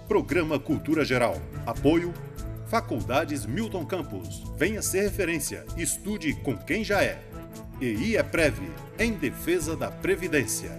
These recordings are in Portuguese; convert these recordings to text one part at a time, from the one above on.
Programa Cultura Geral. Apoio Faculdades Milton Campos. Venha ser referência. Estude com quem já é. E IEPREV, em defesa da Previdência.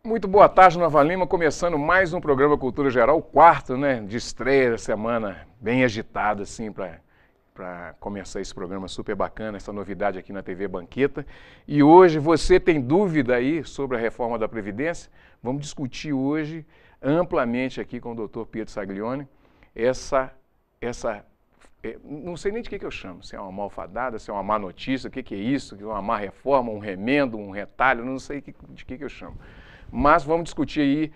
Muito boa tarde, Nova Lima, começando mais um programa Cultura Geral, o quarto, de estreia da semana, bem agitado assim para começar esse programa super bacana, essa novidade aqui na TV Banqueta. E hoje você tem dúvida aí sobre a reforma da Previdência? Vamos discutir hoje amplamente aqui com o Dr. Pedro Saglione não sei nem de que eu chamo, se é uma malfadada, se é uma má notícia, o que é isso, se é uma má reforma, um remendo, um retalho, não sei de que eu chamo. Mas vamos discutir aí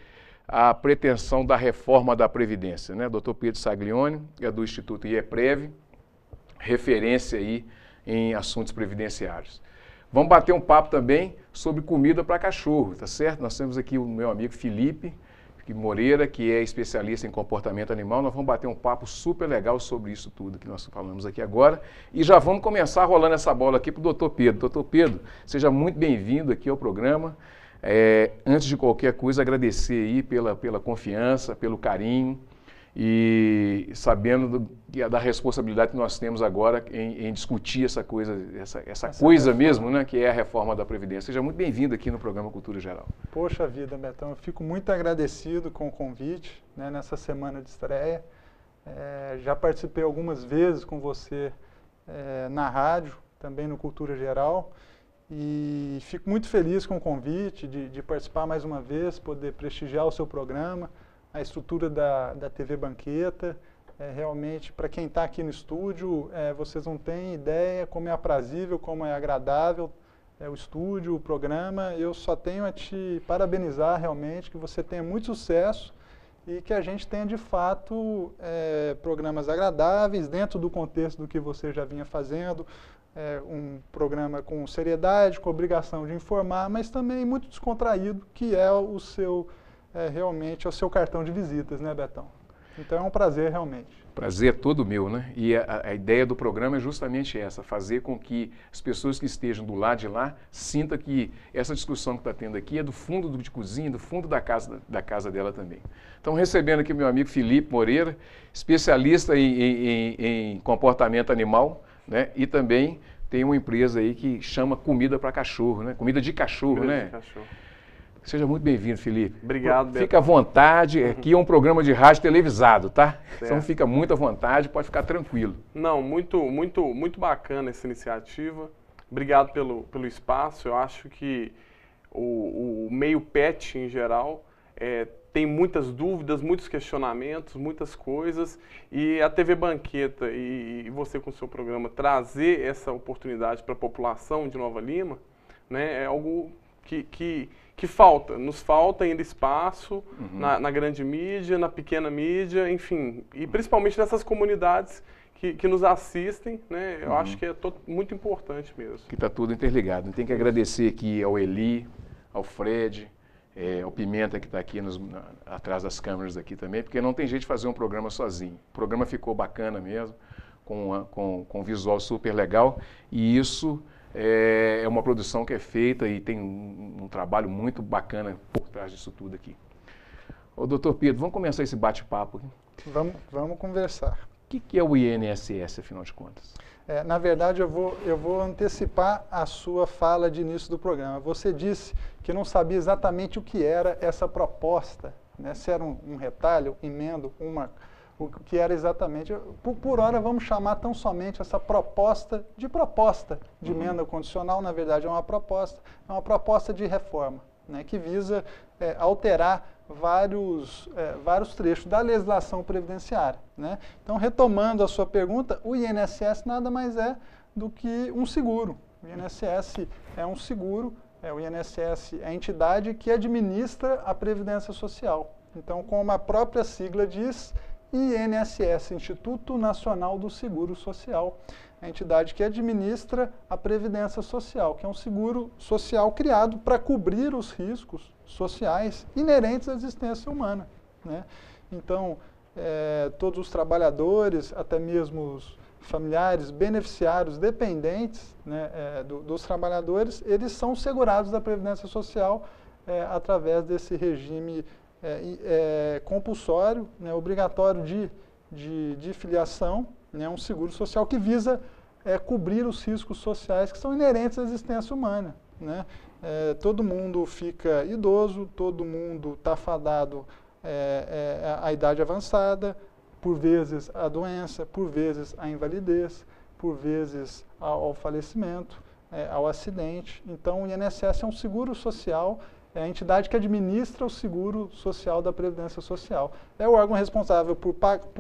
a pretensão da reforma da Previdência, né? Dr. Pedro Saglione, é do Instituto IEPREV, referência aí em assuntos previdenciários. Vamos bater um papo também sobre comida para cachorro, tá certo? Nós temos aqui o meu amigo Felipe Moreira, que é especialista em comportamento animal. Nós vamos bater um papo super legal sobre isso tudo que nós falamos aqui agora. E já vamos começar rolando essa bola aqui para o Dr. Pedro. Dr. Pedro, seja muito bem-vindo aqui ao programa. Antes de qualquer coisa, agradecer aí pela confiança, pelo carinho e sabendo da responsabilidade que nós temos agora em discutir essa coisa mesmo, né, que é a reforma da Previdência. Seja muito bem-vindo aqui no programa Cultura Geral. Poxa vida, Betão, eu fico muito agradecido com o convite, né, nessa semana de estreia. Já participei algumas vezes com você na rádio, também no Cultura Geral. E fico muito feliz com o convite de participar mais uma vez, poder prestigiar o seu programa, a estrutura da TV Banqueta. Realmente, para quem está aqui no estúdio, vocês não têm ideia como é aprazível, como é agradável o estúdio, o programa. Eu só tenho a te parabenizar realmente, que você tenha muito sucesso e que a gente tenha de fato programas agradáveis dentro do contexto do que você já vinha fazendo. Um programa com seriedade, com obrigação de informar, mas também muito descontraído, que é o seu, realmente, é o seu cartão de visitas, né, Betão? Então é um prazer, realmente. Prazer é todo meu, né? E a ideia do programa é justamente essa, fazer com que as pessoas que estejam do lado de lá sintam que essa discussão que está tendo aqui é do fundo de cozinha, do fundo da casa dela também. Então, recebendo aqui o meu amigo Felipe Moreira, especialista em comportamento animal, né? E também tem uma empresa aí que chama Comida para Cachorro, né? Comida de cachorro, né? De cachorro. Seja muito bem-vindo, Felipe. Obrigado, Beto. Fica à vontade, aqui é um programa de rádio televisado, tá? Certo. Então fica muito à vontade, pode ficar tranquilo. Não, muito bacana essa iniciativa. Obrigado pelo espaço. Eu acho que o meio pet em geral tem muitas dúvidas, muitos questionamentos, muitas coisas, e a TV Banqueta e você com o seu programa trazer essa oportunidade para a população de Nova Lima, né, é algo que falta, nos falta ainda espaço na grande mídia, na pequena mídia, enfim, e principalmente nessas comunidades que nos assistem, né, eu acho que é muito importante mesmo. Que está tudo interligado. Tem que agradecer aqui ao Eli, ao Fred, o Pimenta que está aqui atrás das câmeras aqui também, porque não tem jeito de fazer um programa sozinho. O programa ficou bacana mesmo, com um visual super legal, e isso é uma produção que é feita e tem um trabalho muito bacana por trás disso tudo aqui. Ô, doutor Pedro, vamos começar esse bate-papo aqui? Vamos conversar. O que é o INSS, afinal de contas? Na verdade, eu vou antecipar a sua fala de início do programa. Você disse que não sabia exatamente o que era essa proposta, né? Se era um retalho, emendo, o que era exatamente. Por hora, vamos chamar tão somente essa proposta de emenda condicional. Na verdade, é uma proposta de reforma, né? Que visa alterar vários trechos da legislação previdenciária, né? Então, retomando a sua pergunta, o INSS nada mais é do que um seguro. O INSS é um seguro, o INSS é a entidade que administra a Previdência Social. Então, como a própria sigla diz, e INSS, Instituto Nacional do Seguro Social, a entidade que administra a Previdência Social, que é um seguro social criado para cobrir os riscos sociais inerentes à existência humana, né? Então, todos os trabalhadores, até mesmo os familiares, beneficiários, dependentes, né, dos trabalhadores, eles são segurados da Previdência Social através desse regime compulsório, né, obrigatório de filiação, né, um seguro social que visa cobrir os riscos sociais que são inerentes à existência humana, né? Todo mundo fica idoso, todo mundo está fadado à idade avançada, por vezes a doença, por vezes a invalidez, por vezes ao falecimento, ao acidente. Então, o INSS é um seguro social, é a entidade que administra o seguro social da Previdência Social. É o órgão responsável por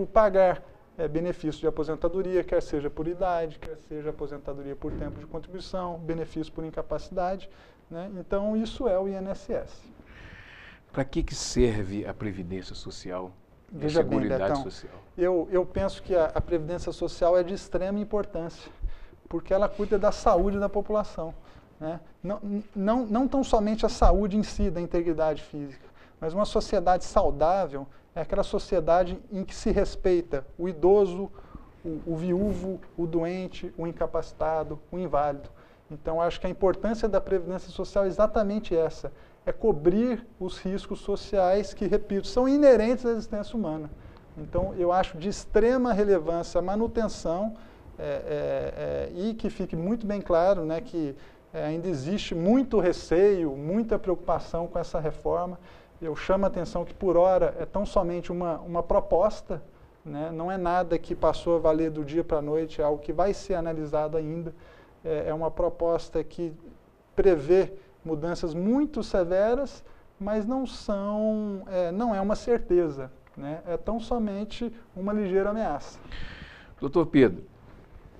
pagar benefício de aposentadoria, quer seja por idade, quer seja aposentadoria por tempo de contribuição, benefício por incapacidade, né? Então, isso é o INSS. Para que serve a Previdência Social? Veja bem, Betão, social. Eu penso que a Previdência Social é de extrema importância, porque ela cuida da saúde da população, né? Não tão somente a saúde em si, da integridade física, mas uma sociedade saudável é aquela sociedade em que se respeita o idoso, o viúvo, o doente, o incapacitado, o inválido. Então, acho que a importância da Previdência Social é exatamente essa, é cobrir os riscos sociais que, repito, são inerentes à existência humana. Então, eu acho de extrema relevância a manutenção e que fique muito bem claro, né, que ainda existe muito receio, muita preocupação com essa reforma. Eu chamo a atenção que, por hora, é tão somente uma proposta, né, não é nada que passou a valer do dia para a noite, é algo que vai ser analisado ainda. É uma proposta que prevê mudanças muito severas, mas não é uma certeza, né? É tão somente uma ligeira ameaça. Doutor Pedro,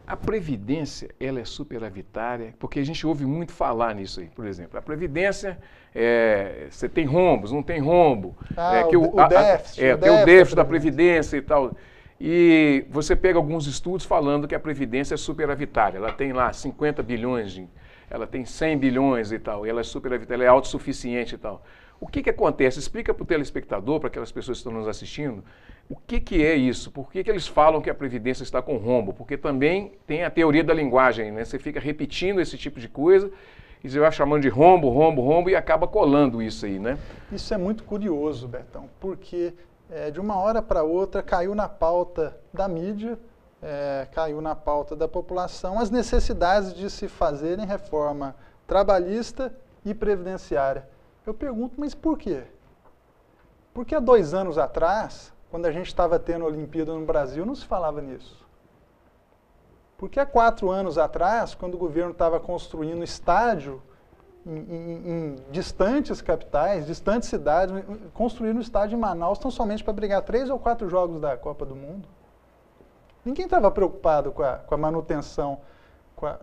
a Previdência, ela é superavitária? Porque a gente ouve muito falar nisso aí, por exemplo. A Previdência, você tem rombos, não tem rombo. O déficit da Previdência e tal. E você pega alguns estudos falando que a Previdência é superavitária. Ela tem lá 50 bilhões, ela tem 100 bilhões e tal, e ela é superavitária, ela é autossuficiente e tal. O que acontece? Explica para o telespectador, para aquelas pessoas que estão nos assistindo, o que é isso? Por que eles falam que a Previdência está com rombo? Porque também tem a teoria da linguagem, né? Você fica repetindo esse tipo de coisa e você vai chamando de rombo, rombo, rombo e acaba colando isso aí, né? Isso é muito curioso, Betão, porque de uma hora para outra caiu na pauta da mídia, caiu na pauta da população as necessidades de se fazerem reforma trabalhista e previdenciária. Eu pergunto, mas por quê? Porque há 2 anos atrás, quando a gente estava tendo a Olimpíada no Brasil, não se falava nisso. Porque há 4 anos atrás, quando o governo estava construindo estádio em distantes capitais, distantes cidades, construíram um estádio em Manaus tão somente para brigar 3 ou 4 jogos da Copa do Mundo. Ninguém estava preocupado com a manutenção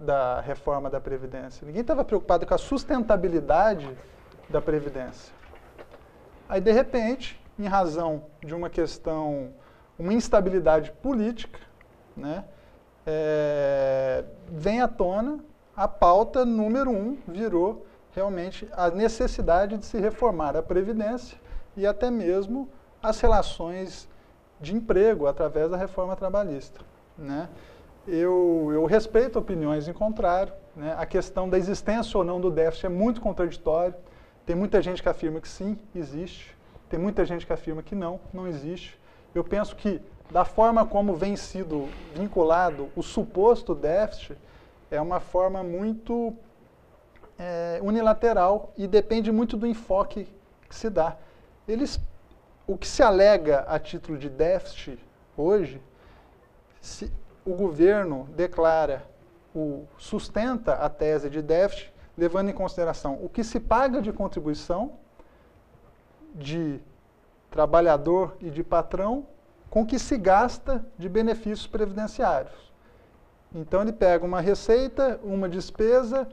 da reforma da Previdência. Ninguém estava preocupado com a sustentabilidade da Previdência. Aí, de repente, em razão de uma questão, uma instabilidade política, né, vem à tona a pauta número 1, virou realmente a necessidade de se reformar a Previdência e até mesmo as relações de emprego através da reforma trabalhista, né? Eu respeito opiniões em contrário, né? A questão da existência ou não do déficit é muito contraditório. Tem muita gente que afirma que sim, existe. Tem muita gente que afirma que não existe. Eu penso que, da forma como vem sido vinculado o suposto déficit, é uma forma muito unilateral e depende muito do enfoque que se dá. O que se alega a título de déficit hoje, o governo declara, sustenta a tese de déficit, levando em consideração o que se paga de contribuição de trabalhador e de patrão com o que se gasta de benefícios previdenciários. Então, ele pega uma receita, uma despesa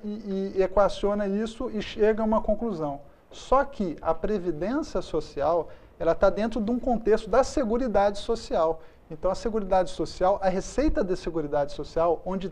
e equaciona isso e chega a uma conclusão. Só que a Previdência Social, ela está dentro de um contexto da Seguridade Social. Então, a Seguridade Social, a receita da Seguridade Social, onde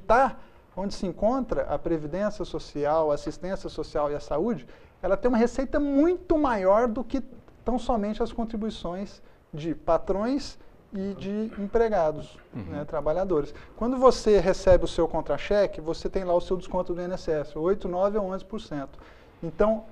se encontra a Previdência Social, a Assistência Social e a Saúde, ela tem uma receita muito maior do que tão somente as contribuições de patrões e de empregados, né, trabalhadores. Quando você recebe o seu contra-cheque, você tem lá o seu desconto do INSS, 8%, 9% ou 11%. Então,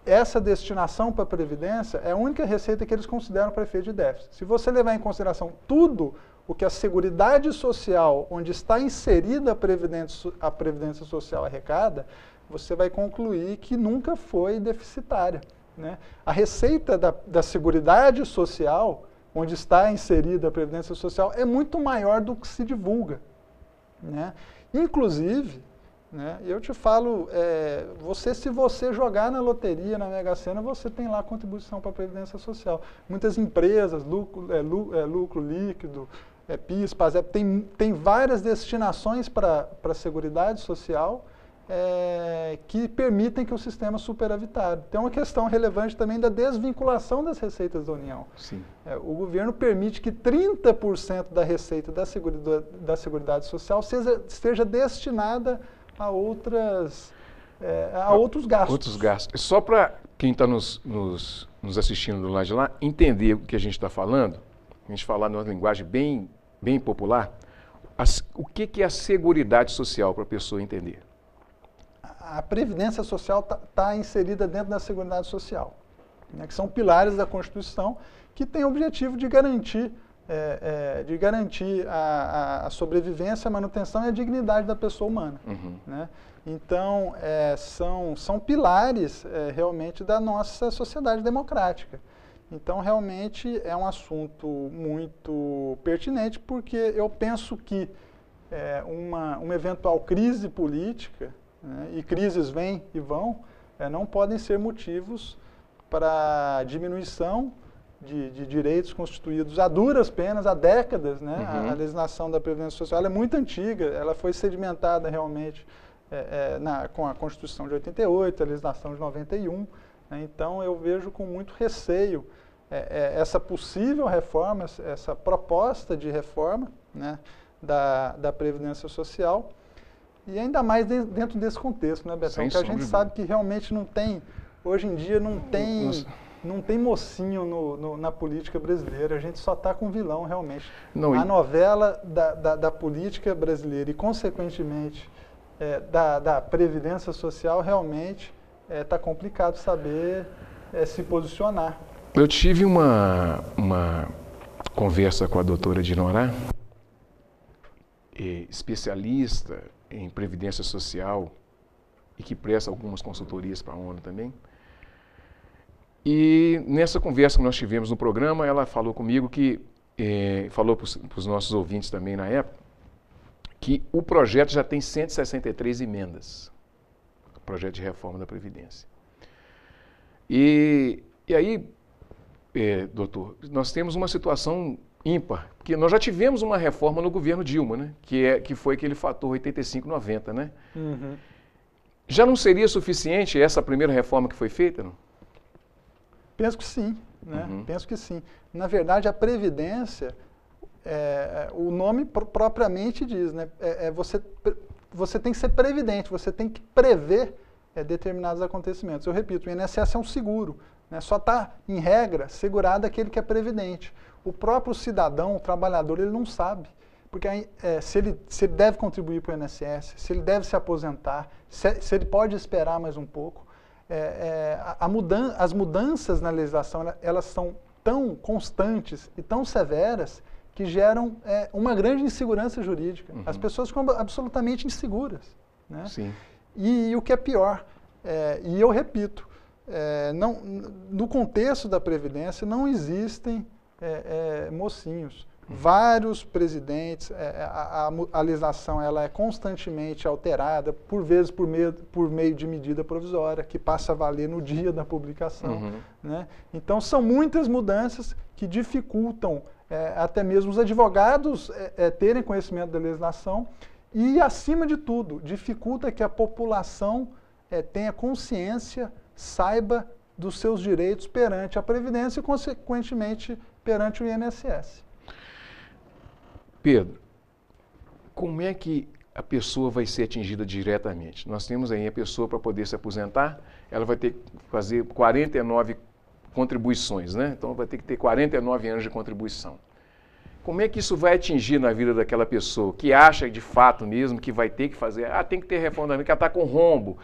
essa destinação para a Previdência é a única receita que eles consideram para efeito de déficit. Se você levar em consideração tudo o que a Seguridade Social, onde está inserida a Previdência Social arrecada, você vai concluir que nunca foi deficitária, né? A receita da Seguridade Social, onde está inserida a Previdência Social, é muito maior do que se divulga, né? Inclusive, né, eu te falo, se você jogar na loteria, na Mega Sena, você tem lá a contribuição para a Previdência Social. Muitas empresas, lucro líquido, PIS, PASEP, tem várias destinações para a Seguridade Social que permitem que o sistema superavitário. Tem uma questão relevante também da desvinculação das receitas da União. Sim. O governo permite que 30% da receita da Seguridade Social seja destinada a outros gastos. Outros gastos. Só para quem está nos assistindo do lado de lá entender o que a gente está falando, a gente falar numa linguagem bem popular, o que é a Seguridade Social para a pessoa entender? A Previdência Social está inserida dentro da Seguridade Social, né, que são pilares da Constituição que têm o objetivo de garantir a sobrevivência, a manutenção e a dignidade da pessoa humana. Né? Então, são pilares realmente da nossa sociedade democrática. Então, realmente é um assunto muito pertinente, porque eu penso que uma eventual crise política, né, e crises vêm e vão, não podem ser motivos para diminuição de direitos constituídos a duras penas, há décadas, né? A legislação da Previdência Social é muito antiga, ela foi sedimentada realmente com a Constituição de 88, a legislação de 91, né? Então eu vejo com muito receio essa possível reforma, essa proposta de reforma, né, da Previdência Social, e ainda mais dentro desse contexto, né, Betão? Porque a gente sabe que realmente hoje em dia não tem mocinho na política brasileira, a gente só está com vilão realmente. A novela da política brasileira e, consequentemente, da Previdência Social, realmente está complicado saber se posicionar. Eu tive uma conversa com a doutora Dinorá, especialista em Previdência Social e que presta algumas consultorias para a ONU também. E nessa conversa que nós tivemos no programa, ela falou comigo falou para os nossos ouvintes também na época, que o projeto já tem 163 emendas, o projeto de reforma da Previdência. E aí, doutor, nós temos uma situação ímpar, porque nós já tivemos uma reforma no governo Dilma, né, que foi aquele fator 85-90, né? Já não seria suficiente essa primeira reforma que foi feita, não? Penso que sim, né? Penso que sim. Na verdade, a Previdência, o nome propriamente diz, né? Você tem que ser previdente, você tem que prever determinados acontecimentos. Eu repito, o INSS é um seguro, né? Só está, em regra, segurado aquele que é previdente. O próprio cidadão, o trabalhador, ele não sabe. Porque se ele deve contribuir para o INSS, se ele deve se aposentar, se ele pode esperar mais um pouco. As mudanças na legislação, elas são tão constantes e tão severas que geram uma grande insegurança jurídica. As pessoas ficam absolutamente inseguras, né? Sim. E o que é pior, e eu repito, no contexto da Previdência não existem mocinhos. Vários presidentes, a legislação ela é constantemente alterada, por vezes por meio de medida provisória, que passa a valer no dia da publicação. Né? Então, são muitas mudanças que dificultam até mesmo os advogados terem conhecimento da legislação e, acima de tudo, dificulta que a população tenha consciência, saiba dos seus direitos perante a Previdência e, consequentemente, perante o INSS. Pedro, como é que a pessoa vai ser atingida diretamente? Nós temos aí a pessoa, para poder se aposentar, ela vai ter que fazer 49 contribuições, né? Então vai ter que ter 49 anos de contribuição. Como é que isso vai atingir na vida daquela pessoa que acha de fato mesmo que vai ter que fazer, tem que ter reforma, que ela está com rombo,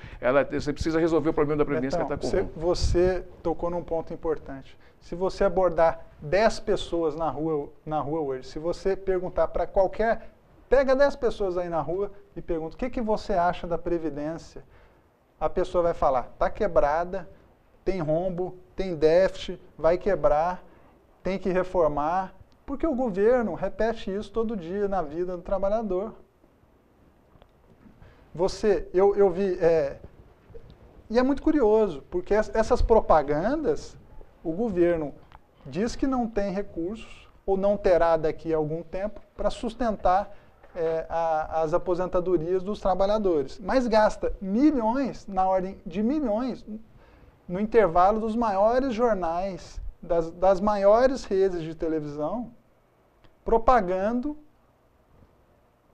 você precisa resolver o problema da Previdência, então, que ela está com rombo. Você tocou num ponto importante. Se você abordar 10 pessoas na rua hoje, se você perguntar para qualquer... Pega 10 pessoas aí na rua e pergunta, o que você acha da Previdência? A pessoa vai falar, está quebrada, tem rombo, tem déficit, vai quebrar, tem que reformar, porque o governo repete isso todo dia na vida do trabalhador. Eu vi, e é muito curioso, porque essas propagandas, o governo diz que não tem recursos, ou não terá daqui a algum tempo, para sustentar as aposentadorias dos trabalhadores. Mas gasta milhões, na ordem de milhões, no intervalo dos maiores jornais, das maiores redes de televisão, propagando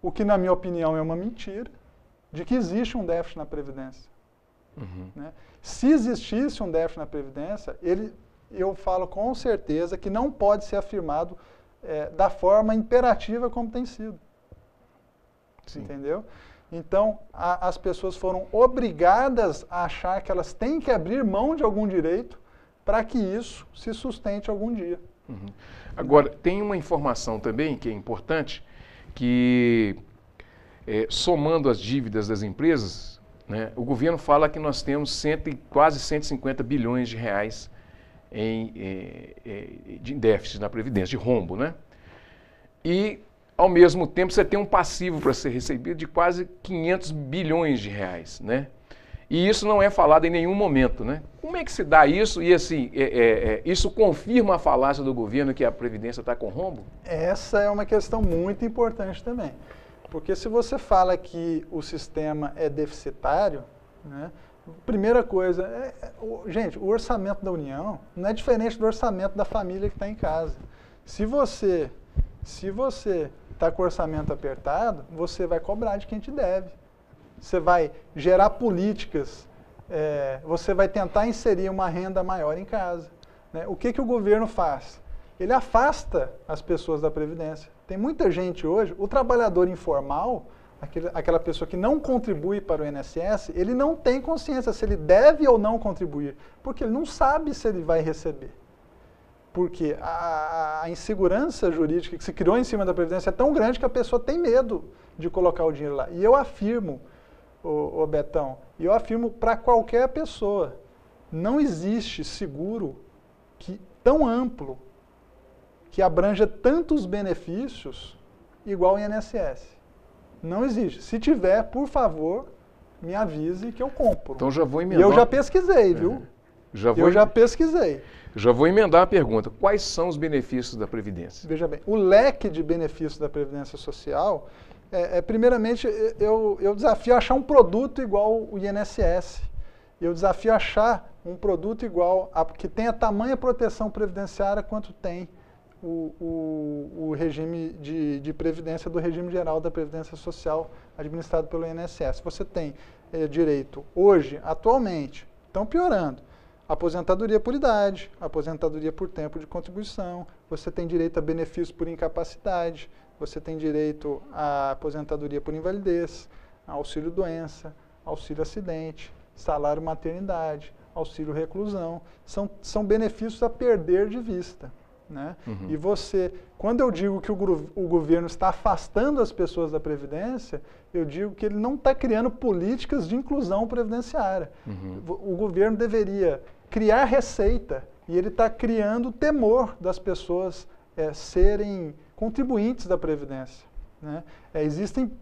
o que, na minha opinião, é uma mentira, de que existe um déficit na Previdência. Né? Se existisse um déficit na Previdência, eu falo com certeza que não pode ser afirmado da forma imperativa como tem sido. Sim. Entendeu? Então, as pessoas foram obrigadas a achar que elas têm que abrir mão de algum direito para que isso se sustente algum dia. Agora, tem uma informação também que é importante, que somando as dívidas das empresas, né, o governo fala que nós temos quase 150 bilhões de reais de déficit na Previdência, de rombo, né? E, ao mesmo tempo, você tem um passivo para ser recebido de quase 500 bilhões de reais, né? E isso não é falado em nenhum momento, né? Como é que se dá isso? E, assim, isso confirma a falácia do governo que a Previdência está com rombo? Essa é uma questão muito importante também. Porque se você fala que o sistema é deficitário, né? Primeira coisa, gente, o orçamento da União não é diferente do orçamento da família que está em casa. Se você está com o orçamento apertado, você vai cobrar de quem te deve. Você vai gerar políticas, você vai tentar inserir uma renda maior em casa. Né? O que o governo faz? Ele afasta as pessoas da Previdência. Tem muita gente hoje, o trabalhador informal, aquela pessoa que não contribui para o INSS, ele não tem consciência se ele deve ou não contribuir, porque ele não sabe se ele vai receber. Porque a insegurança jurídica que se criou em cima da Previdência é tão grande que a pessoa tem medo de colocar o dinheiro lá. E eu afirmo, Betão, eu afirmo para qualquer pessoa, não existe seguro tão amplo, que abranja tantos benefícios igual o INSS. Não existe. Se tiver, por favor, me avise que eu compro. Então já vou emendar. E eu já pesquisei, viu? Eu já pesquisei. Já vou emendar a pergunta. Quais são os benefícios da Previdência? Veja bem, o leque de benefícios da Previdência Social, primeiramente, eu desafio a achar um produto igual o INSS. Eu desafio a achar um produto igual, que tenha tamanha proteção previdenciária quanto tem o regime de previdência do regime geral da Previdência Social administrado pelo INSS. Você tem direito hoje, atualmente, estão piorando, aposentadoria por idade, aposentadoria por tempo de contribuição, você tem direito a benefícios por incapacidade, você tem direito à aposentadoria por invalidez, auxílio doença, auxílio acidente, salário maternidade, auxílio reclusão, são benefícios a perder de vista. Né? E quando eu digo que o governo está afastando as pessoas da Previdência, eu digo que ele não está criando políticas de inclusão previdenciária. O governo deveria criar receita e ele está criando temor das pessoas serem contribuintes da Previdência. Né? Existem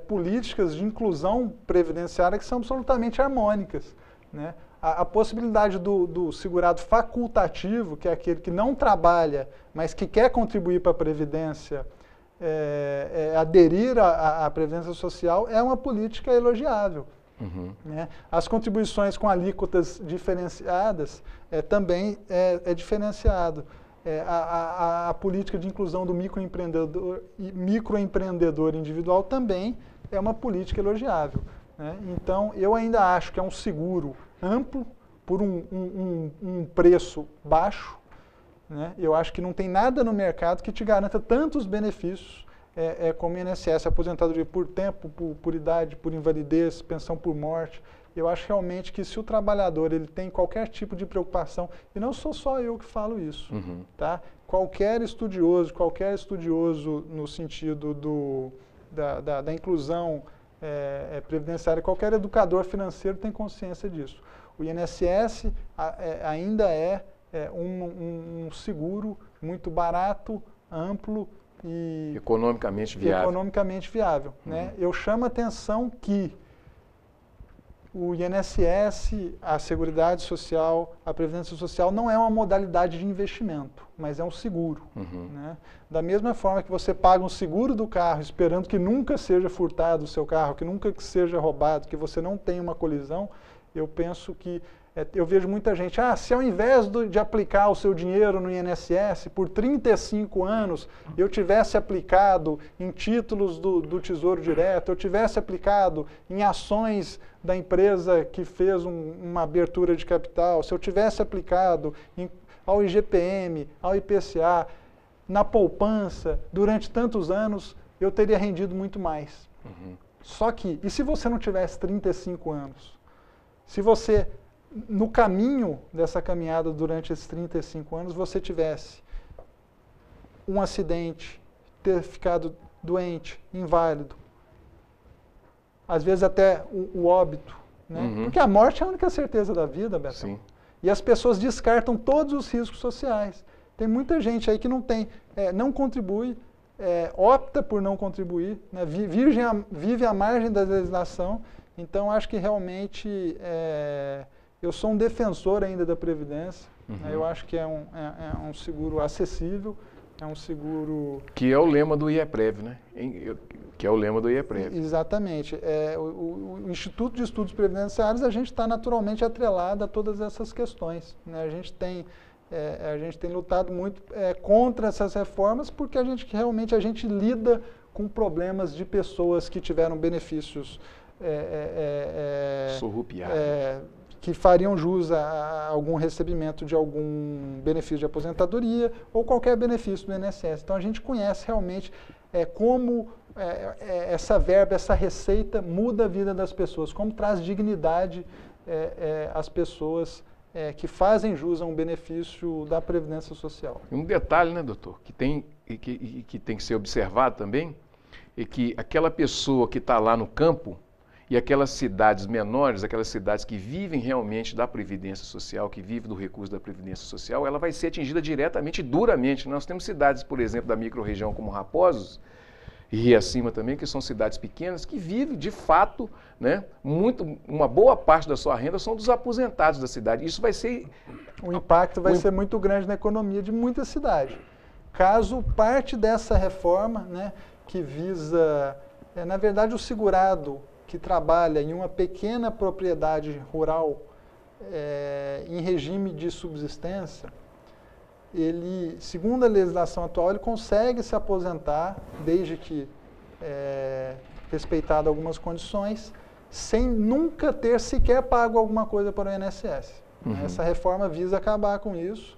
políticas de inclusão previdenciária que são absolutamente harmônicas. Né? A possibilidade do segurado facultativo, que é aquele que não trabalha, mas que quer contribuir para a Previdência, aderir à Previdência Social, é uma política elogiável. Né? As contribuições com alíquotas diferenciadas também é diferenciado. A política de inclusão do microempreendedor individual também é uma política elogiável. Né? Então, eu ainda acho que é um seguro amplo por um preço baixo. Né? Eu acho que não tem nada no mercado que te garanta tantos benefícios como o INSS, aposentadoria por tempo, por idade, por invalidez, pensão por morte. Eu acho realmente que se o trabalhador ele tem qualquer tipo de preocupação, e não sou só eu que falo isso, tá? Qualquer estudioso no sentido da inclusão previdenciária, qualquer educador financeiro tem consciência disso. O INSS ainda é um seguro muito barato, amplo e economicamente viável. Né? Eu chamo a atenção que o INSS, a Seguridade Social, a Previdência Social não é uma modalidade de investimento, mas é um seguro. Né? Da mesma forma que você paga um seguro do carro esperando que nunca seja furtado o seu carro, que nunca seja roubado, que você não tenha uma colisão, eu penso que eu vejo muita gente, se ao invés de aplicar o seu dinheiro no INSS por 35 anos, eu tivesse aplicado em títulos do Tesouro Direto, eu tivesse aplicado em ações da empresa que fez uma abertura de capital, se eu tivesse aplicado ao IGPM, ao IPCA, na poupança, durante tantos anos, eu teria rendido muito mais. Só que, e se você não tivesse 35 anos? Se você, no caminho dessa caminhada durante esses 35 anos, você tivesse um acidente, ter ficado doente, inválido, às vezes até o óbito, né? Porque a morte é a única certeza da vida, Betão. Sim. E as pessoas descartam todos os riscos sociais. Tem muita gente aí que não contribui, opta por não contribuir, né? Vive à margem da legislação. Então, acho que realmente eu sou um defensor ainda da Previdência. Né? Eu acho que é um seguro acessível, é um seguro... Que é o lema do IEPREV, né? Que é o lema do IEPREV. Exatamente. O Instituto de Estudos Previdenciários, a gente está naturalmente atrelado a todas essas questões. Né? A gente tem lutado muito contra essas reformas porque a gente lida com problemas de pessoas que tiveram benefícios que fariam jus a algum recebimento de algum benefício de aposentadoria ou qualquer benefício do INSS. Então, a gente conhece realmente como essa verba, essa receita muda a vida das pessoas, como traz dignidade às pessoas que fazem jus a um benefício da Previdência Social. Um detalhe, né, doutor, que tem que ser observado também, é que aquela pessoa que está lá no campo, e aquelas cidades menores, aquelas cidades que vivem realmente da Previdência Social, que vivem do recurso da Previdência Social, ela vai ser atingida diretamente e duramente. Nós temos cidades, por exemplo, da microrregião como Raposos, e Riacima também, que são cidades pequenas, que vivem, de fato, né, uma boa parte da sua renda são dos aposentados da cidade. Isso vai ser... O impacto vai ser muito grande na economia de muita cidade. Caso parte dessa reforma, né, que visa, na verdade, o segurado que trabalha em uma pequena propriedade rural em regime de subsistência, ele, segundo a legislação atual, ele consegue se aposentar, desde que respeitado algumas condições, sem nunca ter sequer pago alguma coisa para o INSS. Essa reforma visa acabar com isso,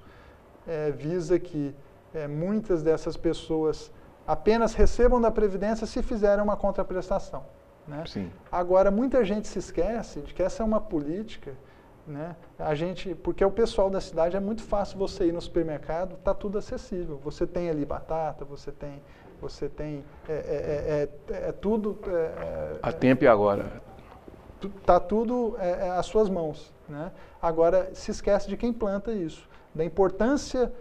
visa que muitas dessas pessoas apenas recebam da Previdência se fizerem uma contraprestação. Né? Agora, muita gente se esquece de que essa é uma política, né? Porque o pessoal da cidade é muito fácil você ir no supermercado, está tudo acessível. Você tem ali batata, você tem tudo... a tempo e agora. Está tudo às suas mãos. Né? Agora, se esquece de quem planta isso, da importância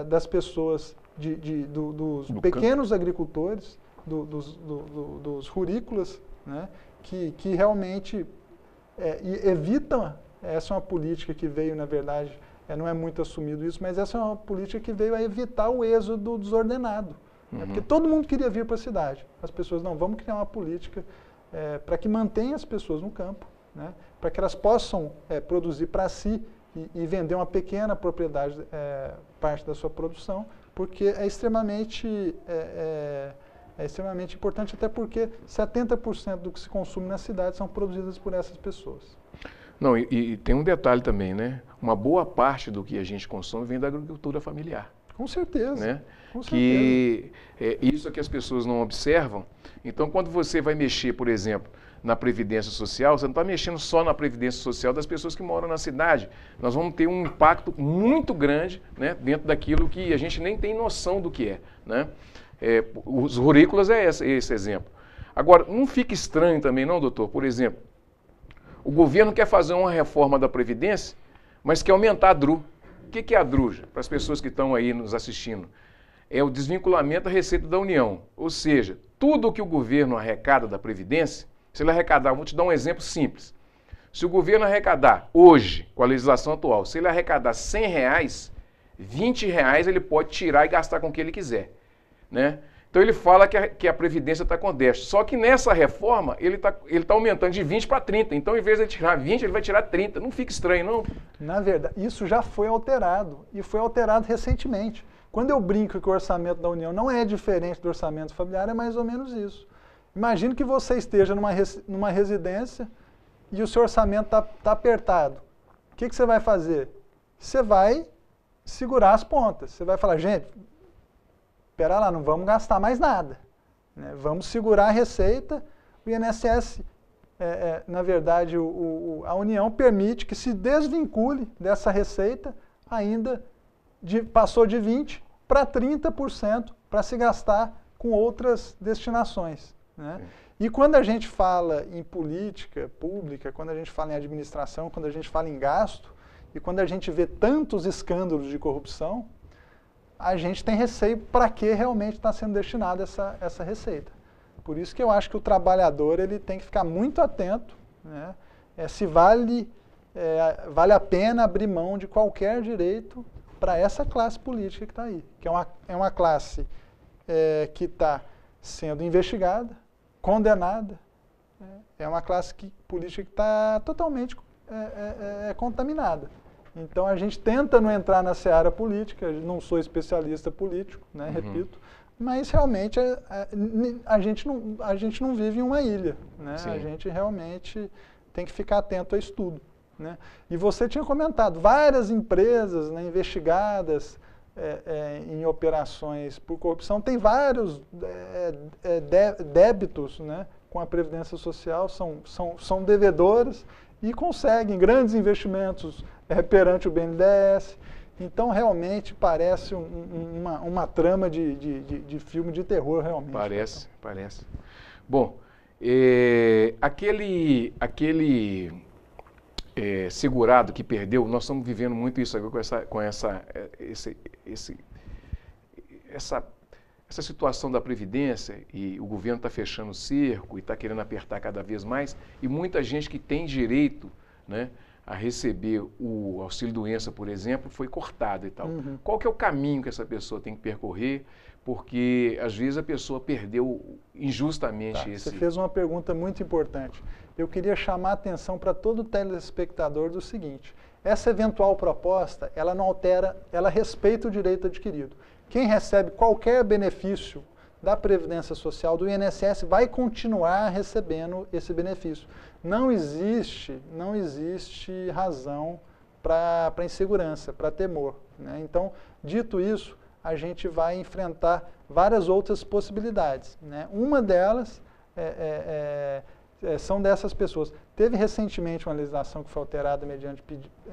das pessoas, dos pequenos agricultores, dos rurícolas, né, que realmente evitam, essa é uma política que veio, na verdade, não é muito assumido isso, mas essa é uma política que veio a evitar o êxodo desordenado. Porque todo mundo queria vir para a cidade. As pessoas, não, vamos criar uma política para que mantenha as pessoas no campo, né, para que elas possam produzir para si e vender uma pequena propriedade, parte da sua produção, porque é extremamente importante, até porque 70% do que se consome na cidade são produzidas por essas pessoas. Não, e tem um detalhe também, né? Uma boa parte do que a gente consome vem da agricultura familiar. Com certeza. Né? Com certeza. Que isso é que as pessoas não observam. Então, quando você vai mexer, por exemplo, na Previdência Social, você não está mexendo só na Previdência Social das pessoas que moram na cidade. Nós vamos ter um impacto muito grande, né, dentro daquilo que a gente nem tem noção do que é. Né? Os rurícolas é esse exemplo. Agora, não fica estranho também não, doutor? Por exemplo, o governo quer fazer uma reforma da Previdência, mas quer aumentar a DRU. O que é a DRU, para as pessoas que estão aí nos assistindo? É o desvinculamento da Receita da União. Ou seja, tudo o que o governo arrecada da Previdência, se ele arrecadar, vou te dar um exemplo simples. Se o governo arrecadar hoje, com a legislação atual, se ele arrecadar R$100, R$20 ele pode tirar e gastar com o que ele quiser. Né? Então ele fala que a Previdência está com déficit. Só que nessa reforma ele tá aumentando de 20 para 30. Então, em vez de ele tirar 20, ele vai tirar 30. Não fica estranho, não? Na verdade, isso já foi alterado. E foi alterado recentemente. Quando eu brinco que o orçamento da União não é diferente do orçamento familiar, é mais ou menos isso. Imagine que você esteja numa residência e o seu orçamento está apertado. O que você vai fazer? Você vai segurar as pontas. Você vai falar, gente, espera lá, não vamos gastar mais nada. Né? Vamos segurar a receita. O INSS, na verdade, a União permite que se desvincule dessa receita, ainda passou de 20% para 30% para se gastar com outras destinações. Né? E quando a gente fala em política pública, quando a gente fala em administração, quando a gente fala em gasto, e quando a gente vê tantos escândalos de corrupção, a gente tem receio para que realmente está sendo destinada essa receita. Por isso que eu acho que o trabalhador ele tem que ficar muito atento, né, se vale a pena abrir mão de qualquer direito para essa classe política que está aí, que é uma classe que está sendo investigada, condenada, é uma classe política que está totalmente contaminada. Então a gente tenta não entrar na seara política, não sou especialista político, né, repito, mas realmente a gente não vive em uma ilha, né? A gente realmente tem que ficar atento a estudo. Né? E você tinha comentado, várias empresas, né, investigadas em operações por corrupção, tem vários débitos, né, com a Previdência Social, são devedoras e conseguem grandes investimentos perante o BNDES. Então, realmente, parece uma trama de filme de terror, realmente. Parece. Bom, aquele segurado que perdeu, nós estamos vivendo muito isso agora com essa situação da Previdência, e o governo está fechando o cerco e está querendo apertar cada vez mais, e muita gente que tem direito, né, a receber o auxílio-doença, por exemplo, foi cortado e tal. Qual que é o caminho que essa pessoa tem que percorrer? Porque, às vezes, a pessoa perdeu injustamente esse... Você fez uma pergunta muito importante. Eu queria chamar a atenção para todo telespectador do seguinte: essa eventual proposta, ela não altera, ela respeita o direito adquirido. Quem recebe qualquer benefício da Previdência Social, do INSS, vai continuar recebendo esse benefício. Não existe razão para insegurança, para temor. Né? Então, dito isso, a gente vai enfrentar várias outras possibilidades. Né? Uma delas são dessas pessoas. Teve recentemente uma legislação que foi alterada mediante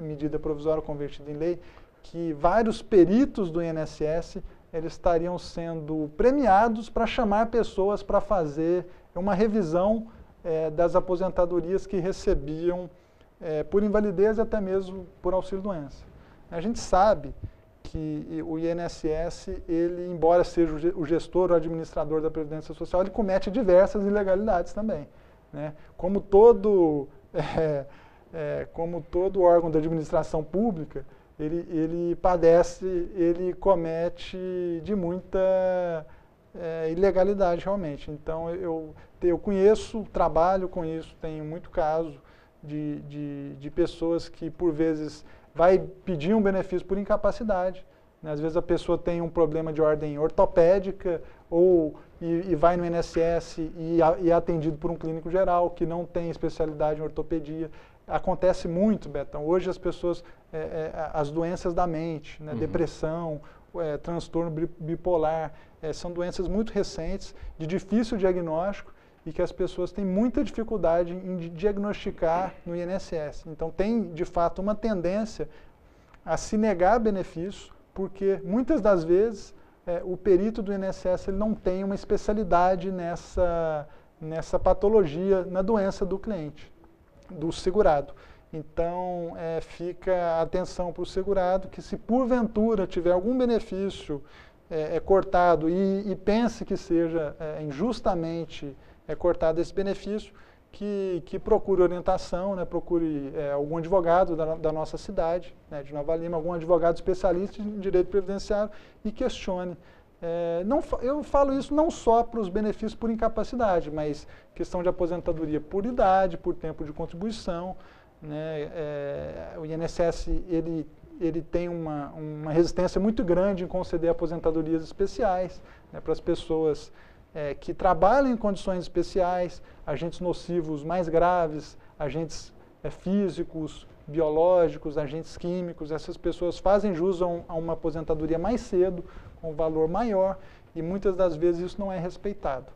medida provisória convertida em lei, que vários peritos do INSS eles estariam sendo premiados para chamar pessoas para fazer uma revisão das aposentadorias que recebiam por invalidez e até mesmo por auxílio-doença. A gente sabe que o INSS, ele, embora seja o gestor ou administrador da Previdência Social, ele comete diversas ilegalidades também. Né? Como todo órgão da administração pública, ele comete de muita ilegalidade realmente. Então eu conheço, trabalho com isso, tenho muito caso de pessoas que por vezes vai pedir um benefício por incapacidade, né? Às vezes a pessoa tem um problema de ordem ortopédica e vai no INSS e é atendido por um clínico geral que não tem especialidade em ortopedia. Acontece muito, Betão. Hoje as pessoas, as doenças da mente, né? Depressão, transtorno bipolar, são doenças muito recentes, de difícil diagnóstico e que as pessoas têm muita dificuldade em diagnosticar no INSS. Então tem, de fato, uma tendência a se negar benefício, porque muitas das vezes o perito do INSS ele não tem uma especialidade nessa patologia, na doença do cliente, do segurado. Então, fica a atenção para o segurado que se porventura tiver algum benefício cortado e pense que seja injustamente cortado esse benefício, que procure orientação, né, procure algum advogado da nossa cidade, né, de Nova Lima, algum advogado especialista em direito previdenciário e questione. Eu falo isso não só para os benefícios por incapacidade, mas questão de aposentadoria por idade, por tempo de contribuição, né? O INSS ele tem uma resistência muito grande em conceder aposentadorias especiais, né, para as pessoas que trabalham em condições especiais, agentes nocivos mais graves, agentes físicos, biológicos, agentes químicos. Essas pessoas fazem jus a uma aposentadoria mais cedo, com um valor maior, e muitas das vezes isso não é respeitado.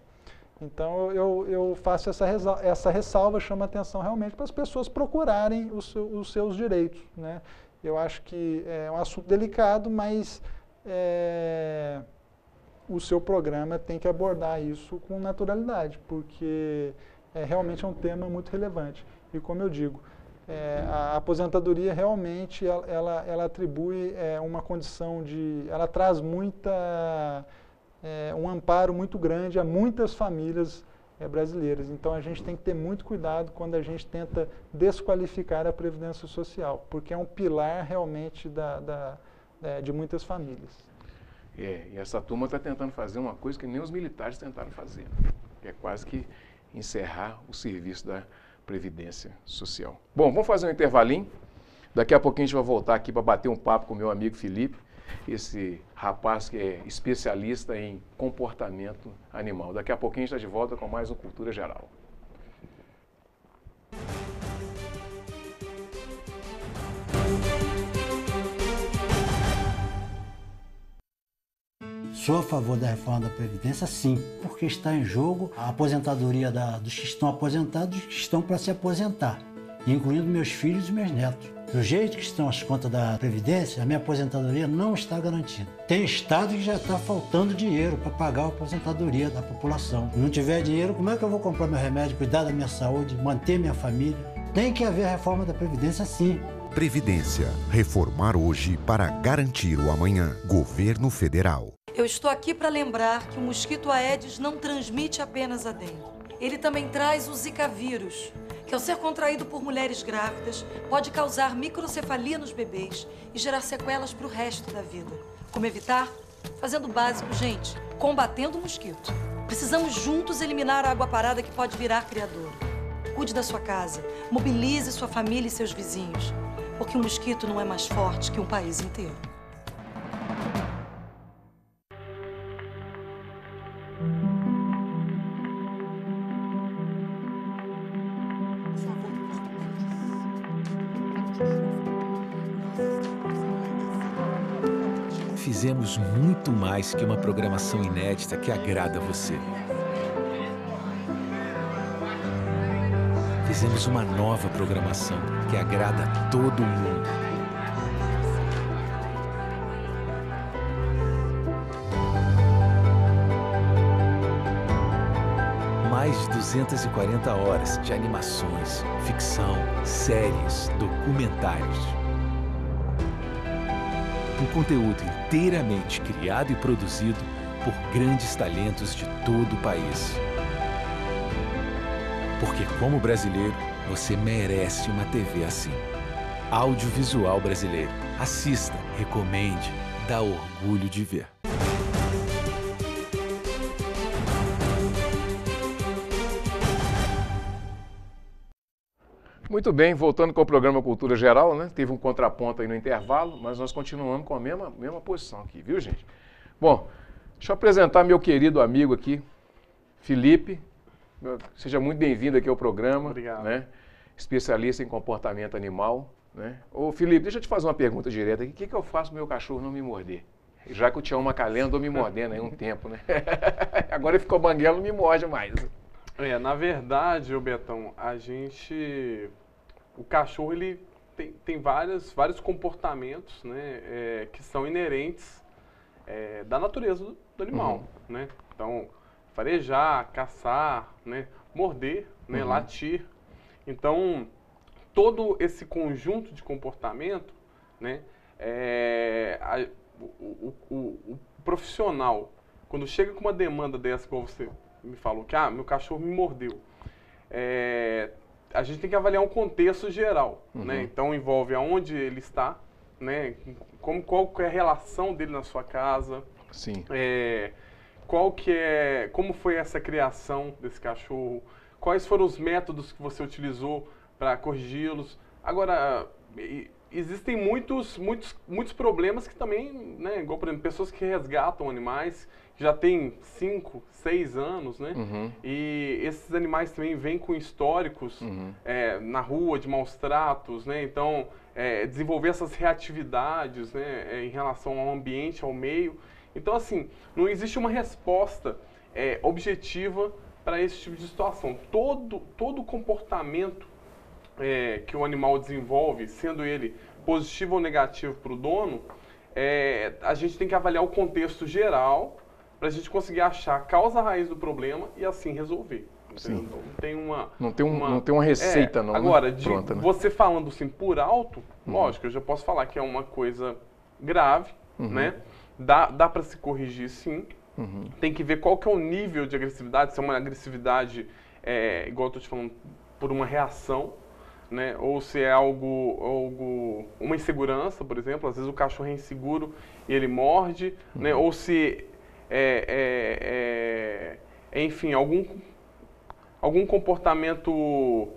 Então eu faço essa ressalva, chama atenção realmente para as pessoas procurarem os seus direitos, né? Eu acho que é um assunto delicado, mas o seu programa tem que abordar isso com naturalidade, porque realmente é um tema muito relevante. E como eu digo, a aposentadoria realmente ela atribui uma condição ela traz um amparo muito grande a muitas famílias brasileiras. Então a gente tem que ter muito cuidado quando a gente tenta desqualificar a Previdência Social, porque é um pilar realmente de muitas famílias. E essa turma está tentando fazer uma coisa que nem os militares tentaram fazer, que é quase que encerrar o serviço da Previdência Social. Bom, vamos fazer um intervalinho. Daqui a pouquinho a gente vai voltar aqui para bater um papo com o meu amigo Felipe, esse rapaz que é especialista em comportamento animal. Daqui a pouquinho a gente está de volta com mais um Cultura Geral. Sou a favor da reforma da Previdência, sim, porque está em jogo a aposentadoria dos que estão aposentados e dos que estão para se aposentar, incluindo meus filhos e meus netos. Do jeito que estão as contas da Previdência, a minha aposentadoria não está garantida. Tem estado que já está faltando dinheiro para pagar a aposentadoria da população. Se não tiver dinheiro, como é que eu vou comprar meu remédio, cuidar da minha saúde, manter minha família? Tem que haver a reforma da Previdência, sim. Previdência. Reformar hoje para garantir o amanhã. Governo Federal. Eu estou aqui para lembrar que o mosquito Aedes não transmite apenas a dengue. Ele também traz o Zika vírus, que ao ser contraído por mulheres grávidas, pode causar microcefalia nos bebês e gerar sequelas para o resto da vida. Como evitar? Fazendo o básico, gente, combatendo o mosquito. Precisamos juntos eliminar a água parada que pode virar criador. Cuide da sua casa, mobilize sua família e seus vizinhos, porque o mosquito não é mais forte que um país inteiro. Fizemos muito mais que uma programação inédita que agrada a você. Fizemos uma nova programação que agrada a todo mundo. Mais de 240 horas de animações, ficção, séries, documentários. Um conteúdo inteiramente criado e produzido por grandes talentos de todo o país. Porque, como brasileiro, você merece uma TV assim. Audiovisual brasileiro. Assista, recomende, dá orgulho de ver. Muito bem, voltando com o programa Cultura Geral, né? Teve um contraponto aí no intervalo, mas nós continuamos com a mesma posição aqui, viu, gente? Bom, deixa eu apresentar meu querido amigo aqui, Felipe. Seja muito bem-vindo aqui ao programa. Obrigado. Né? Especialista em comportamento animal. Né? Ô, Felipe, deixa eu te fazer uma pergunta direta aqui. O que eu faço para o meu cachorro não me morder? Já que o Tião Macalé andou me mordendo aí um tempo, né? Agora ele ficou banguelo, não me morde mais. Na verdade, Betão, o cachorro ele tem vários comportamentos, né, que são inerentes da natureza do animal, né? Então, farejar, caçar, né, morder, né, latir. Então, todo esse conjunto de comportamento, né, o profissional, quando chega com uma demanda dessa, como você me falou, que meu cachorro me mordeu, a gente tem que avaliar um contexto geral, né? Então envolve aonde ele está, né? Qual que é a relação dele na sua casa, sim. Como foi essa criação desse cachorro, quais foram os métodos que você utilizou para corrigi-los. Agora, existem muitos problemas que também, né, igual, por exemplo, pessoas que resgatam animais, que já têm 5, 6 anos, né? E esses animais também vêm com históricos na rua, de maus tratos, né? Então, desenvolver essas reatividades, né, em relação ao ambiente, ao meio. Então, assim, não existe uma resposta objetiva para esse tipo de situação. Todo comportamento que o animal desenvolve, sendo ele positivo ou negativo para o dono, a gente tem que avaliar o contexto geral para a gente conseguir achar a causa raiz do problema e assim resolver. Sim. Não tem não tem uma receita, não. Agora, pronta, né? você falando assim por alto, lógico, eu já posso falar que é uma coisa grave, né? Dá para se corrigir, sim. Tem que ver qual que é o nível de agressividade, se é uma agressividade, igual eu estou te falando, por uma reação, né? Ou se é uma insegurança, por exemplo. Às vezes o cachorro é inseguro e ele morde, né? Ou se enfim, algum comportamento...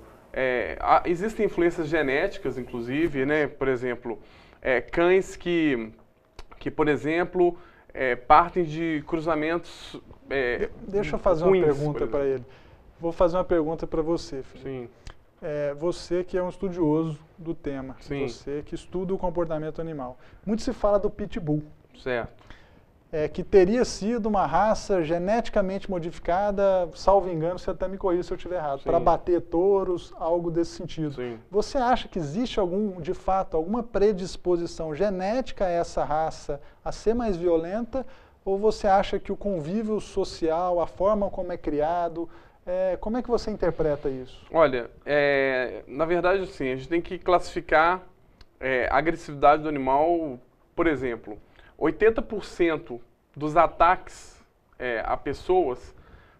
existem influências genéticas, inclusive, né? Por exemplo, cães que, por exemplo, partem de cruzamentos Deixa eu fazer ruins, uma pergunta para ele. Vou fazer uma pergunta para você, Felipe. Sim. Você que é um estudioso do tema, Sim. Você que estuda o comportamento animal. Muito se fala do Pitbull. Certo. Que teria sido uma raça geneticamente modificada, salvo engano, você até me corrija se eu estiver errado, para bater touros, algo desse sentido. Sim. Você acha que existe de fato, alguma predisposição genética a essa raça a ser mais violenta, ou você acha que o convívio social, a forma como é criado, como é que você interpreta isso? Olha, na verdade, assim, a gente tem que classificar a agressividade do animal, por exemplo, 80% dos ataques a pessoas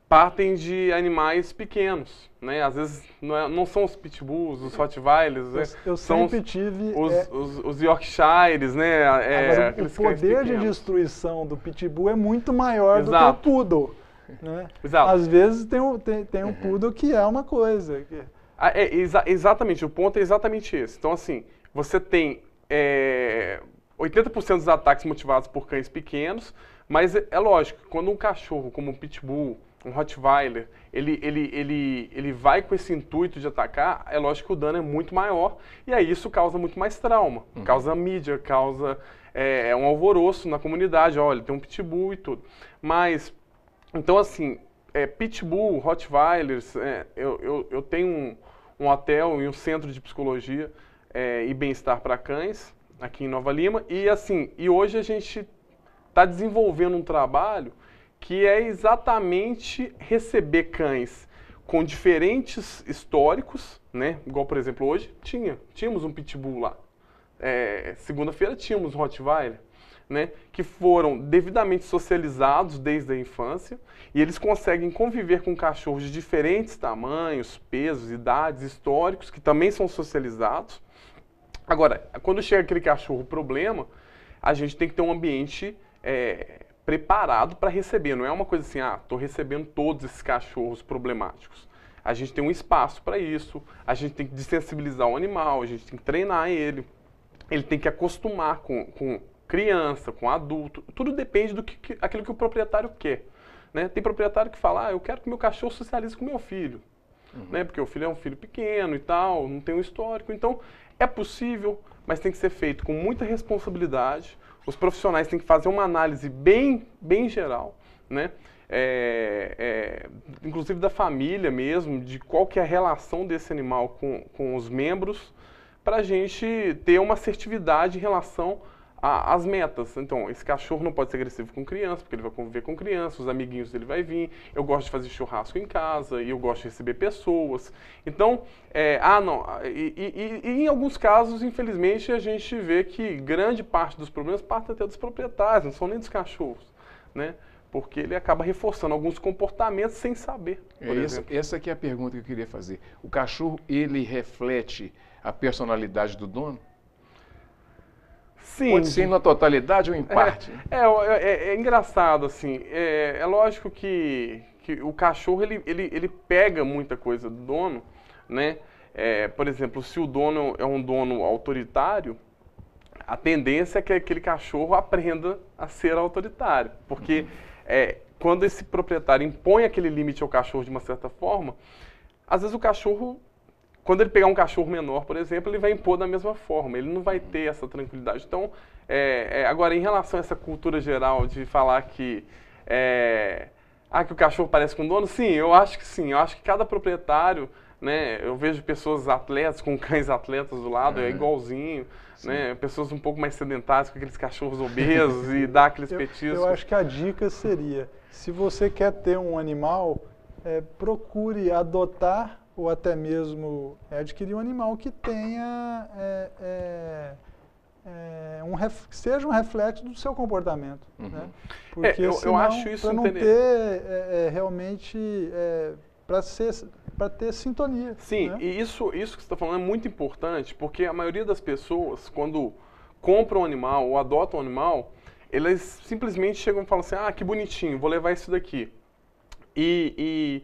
partem de animais pequenos, né? Às vezes não são os pitbulls, os rottweilers, né? Eu são sempre tive... os yorkshires, né? Agora, o poder de destruição do pitbull é muito maior do que o poodle. Né? Exato. Às vezes tem um poodle que é uma coisa. Exatamente, o ponto é exatamente esse. Então, assim, você tem 80% dos ataques motivados por cães pequenos, mas é lógico, quando um cachorro como um pitbull, um rottweiler, ele vai com esse intuito de atacar, é lógico que o dano é muito maior, e aí isso causa muito mais trauma, causa mídia, causa um alvoroço na comunidade, olha, tem um pitbull e tudo. Mas, então assim, pitbull, rottweilers, eu tenho um hotel e um centro de psicologia e bem-estar para cães, aqui em Nova Lima, e hoje a gente está desenvolvendo um trabalho que é exatamente receber cães com diferentes históricos, né? Igual, por exemplo, hoje tínhamos um pitbull lá. Segunda-feira tínhamos um rottweiler, né? Que foram devidamente socializados desde a infância e eles conseguem conviver com cachorros de diferentes tamanhos, pesos, idades, históricos, que também são socializados. Agora, quando chega aquele cachorro problema, a gente tem que ter um ambiente preparado para receber. Não é uma coisa assim, estou recebendo todos esses cachorros problemáticos. a gente tem um espaço para isso, a gente tem que desensibilizar o animal, a gente tem que treinar ele tem que acostumar com criança, com adulto, tudo depende do aquilo que o proprietário quer. Né? Tem proprietário que fala, eu quero que meu cachorro socialize com meu filho, né? Porque o filho é um filho pequeno e tal, não tem um histórico, então é possível, mas tem que ser feito com muita responsabilidade, os profissionais têm que fazer uma análise bem geral, né? Inclusive da família mesmo, de qual que é a relação desse animal com os membros, para a gente ter uma assertividade em relação às metas. Então, esse cachorro não pode ser agressivo com criança, porque ele vai conviver com criança, os amiguinhos dele vai vir, eu gosto de fazer churrasco em casa, e eu gosto de receber pessoas. Então, em alguns casos, infelizmente, a gente vê que grande parte dos problemas parte até dos proprietários, não são nem dos cachorros, né? Porque ele acaba reforçando alguns comportamentos sem saber, por exemplo. Essa aqui é a pergunta que eu queria fazer. O cachorro, ele reflete a personalidade do dono? Sim. Pode ser na totalidade ou em parte? É engraçado, assim. É lógico que o cachorro, ele pega muita coisa do dono, né? Por exemplo, se o dono é um dono autoritário, a tendência é que aquele cachorro aprenda a ser autoritário. Porque quando esse proprietário impõe aquele limite ao cachorro de uma certa forma, às vezes o cachorro, quando ele pegar um cachorro menor, por exemplo, ele vai impor da mesma forma, ele não vai ter essa tranquilidade. Então, agora, em relação a essa cultura geral de falar que o cachorro parece com o dono, sim, eu acho que cada proprietário, né, eu vejo pessoas atletas, com cães atletas do lado, é igualzinho, né, pessoas um pouco mais sedentárias, com aqueles cachorros obesos e dá aqueles petiscos. Eu acho que a dica seria, se você quer ter um animal, procure adotar ou até mesmo adquirir um animal que tenha seja um reflexo do seu comportamento, né? Porque eu acho isso para não ter realmente para ter sintonia. Sim, né? E isso que você está falando é muito importante, porque a maioria das pessoas, quando compram um animal ou adotam um animal, elas simplesmente chegam e falam assim, que bonitinho, vou levar isso daqui. E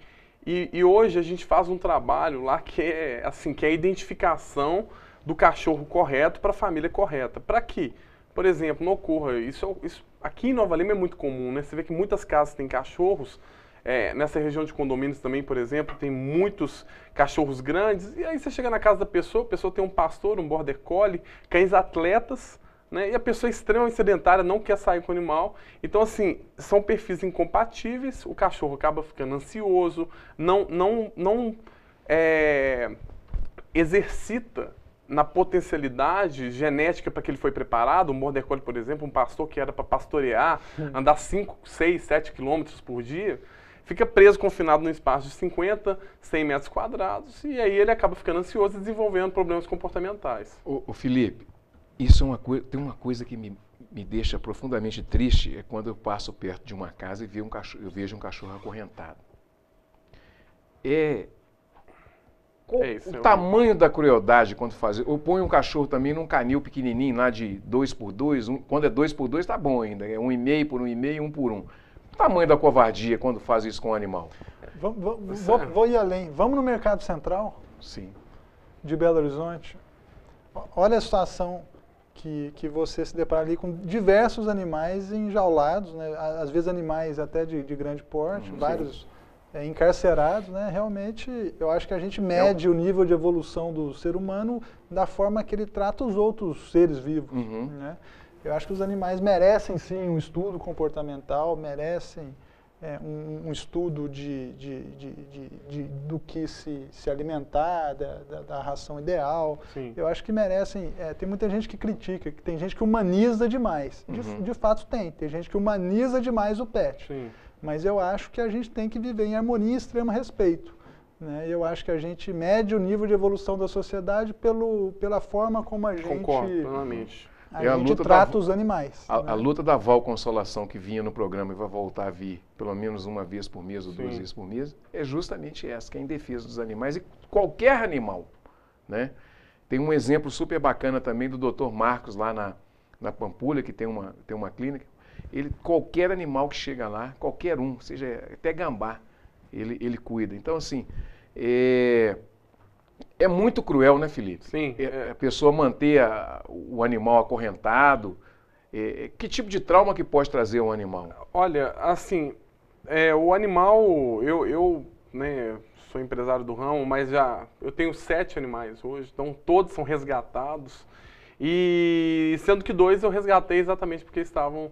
hoje a gente faz um trabalho lá que é a identificação do cachorro correto para a família correta. Para que, por exemplo, não ocorra, isso aqui em Nova Lima é muito comum, né? Você vê que muitas casas têm cachorros, nessa região de condomínios também, por exemplo, tem muitos cachorros grandes, e aí você chega na casa da pessoa, a pessoa tem um pastor, um border collie, cães atletas, né? E a pessoa é extremamente sedentária, não quer sair com o animal. Então, assim, são perfis incompatíveis, o cachorro acaba ficando ansioso, não exercita na potencialidade genética para que ele foi preparado. Um border collie, por exemplo, um pastor que era para pastorear, andar 5, 6, 7 quilômetros por dia, fica preso, confinado num espaço de 50, 100 metros quadrados, e aí ele acaba ficando ansioso e desenvolvendo problemas comportamentais. Ô Felipe, isso tem uma coisa que me deixa profundamente triste, é quando eu passo perto de uma casa e eu vejo um cachorro acorrentado. O tamanho da crueldade quando faz. Eu ponho um cachorro também num canil pequenininho lá de 2x2, quando é 2x2 tá bom ainda, é 1,5 por 1,5, 1 por 1. O tamanho da covardia quando faz isso com o animal. Vou ir além. Vamos no Mercado Central? Sim. De Belo Horizonte. Olha a situação que você se depara ali com diversos animais enjaulados, né? Às vezes animais até de grande porte, vários encarcerados, né? Realmente, eu acho que a gente mede o nível de evolução do ser humano da forma que ele trata os outros seres vivos, né? Eu acho que os animais merecem, sim, um estudo comportamental, merecem um estudo do que se alimentar, da ração ideal. Sim. Eu acho que merecem. Tem muita gente que critica, que tem gente que humaniza demais. De fato tem gente que humaniza demais o pet. Sim. Mas eu acho que a gente tem que viver em harmonia e extremo respeito, né? Eu acho que a gente mede o nível de evolução da sociedade pela forma como a gente... Concordo plenamente. A gente trata os animais. A luta da Val Consolação, que vinha no programa e vai voltar a vir pelo menos uma vez por mês ou 2 vezes por mês, é justamente essa, que é em defesa dos animais e qualquer animal, né? Tem um exemplo super bacana também do Dr. Marcos lá na Pampulha, que tem uma clínica. Qualquer animal que chega lá, qualquer um, seja até gambá, ele cuida. Então, assim, É muito cruel, né, Felipe? Sim. A pessoa manter o animal acorrentado. Que tipo de trauma que pode trazer um animal? Olha, assim, o animal, eu né, sou empresário do ramo, mas eu tenho 7 animais hoje, então todos são resgatados. E sendo que 2 eu resgatei exatamente porque estavam